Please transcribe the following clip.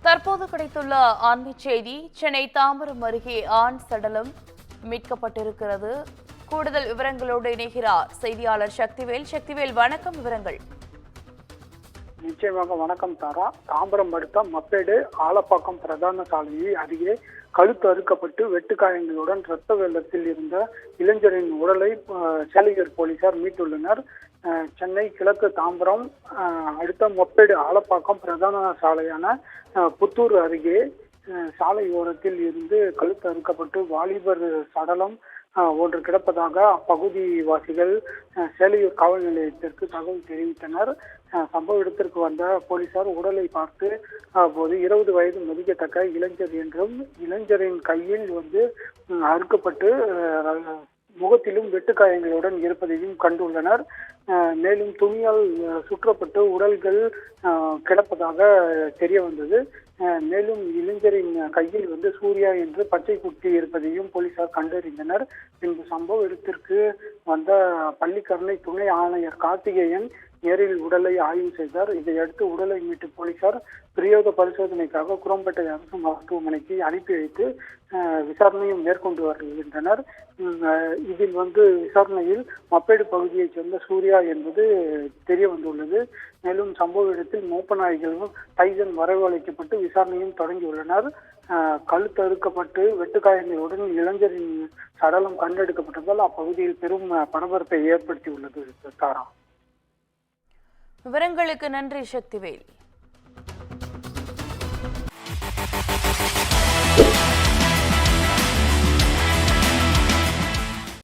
தற்போது கிடைத்துள்ள அண்மை செய்தி. சென்னை தாம்பரம் அருகே ஆண் சடலம் மீட்கப்பட்டிருக்கிறது. கூடுதல் விவரங்களோடு இணைகிறார் செய்தியாளர் சக்திவேல். சக்திவேல், வணக்கம். விவரங்கள். நிச்சயமாக வணக்கம் தாரா. தாம்பரம் அடுத்த மப்பேடு ஆலப்பாக்கம் பிரதான சாலையை அருகே கழுத்து அறுக்கப்பட்டு வெட்டுக்காயங்களுடன் இரத்த வெள்ளத்தில் இருந்த இளைஞரின் உடலை சேலையூர் போலீசார் மீட்டுள்ளனர். சென்னை கிழக்கு தாம்பரம் அடுத்த மொப்பேடு ஆலப்பாக்கம் பிரதான சாலையான புத்தூர் அருகே சாலை ஓரத்தில் இருந்து கழுத்து அறுக்கப்பட்டு வாலிபர் சடலம் ஒன்று கிடப்பதாக அப்பகுதி வாசிகள் சேலையூர் காவல் நிலையத்திற்கு தகவல் தெரிவித்தனர். சம்பவ இடத்திற்கு வந்த போலீசார் உடலை பார்த்து போது 20 வயது மதிக்கத்தக்க இளைஞர் என்றும், இளைஞரின் கையில் அறுக்கப்பட்டு முகத்திலும் வெட்டுக்காயங்களுடன் இருப்பதையும் கண்டுள்ளனர். மேலும் துணியால் சுற்றப்பட்டு உடல்கள் கிடப்பதாக தெரிய வந்தது. மேலும் இளைஞரின் கையில் சூர்யா என்று பச்சை குட்டி இருப்பதையும் போலீசார் கண்டறிந்தனர். பின்பு சம்பவ இடத்திற்கு வந்த பள்ளிக்கரணை துணை ஆணையர் கார்த்திகேயன் நேரில் உடலை ஆய்வு செய்தார். இதையடுத்து உடலை மீட்டு போலீசார் பிரயோக பரிசோதனைக்காக குரம்பேட்டை அரசு மருத்துவமனைக்கு அனுப்பி வைத்து விசாரணையும் மேற்கொண்டு வருகின்றனர். இதில் விசாரணையில் மப்பேடு பகுதியைச் சேர்ந்த சூர்யா என்பது தெரிய வந்துள்ளது. மேலும் சம்பவ இடத்தில் மோப்ப நாய்களும் டைசன் வரவழைக்கப்பட்டு விசாரணையும் தொடங்கியுள்ளனர். கழுத்தறுக்கப்பட்டு வெட்டுக்காயங்களுடன் இளைஞரின் சடலம் கண்டெடுக்கப்பட்டதால் அப்பகுதியில் பெரும் பரபரப்பை ஏற்படுத்தியுள்ளது. தாரா, விவரங்களுக்கு நன்றி சக்திவேல்.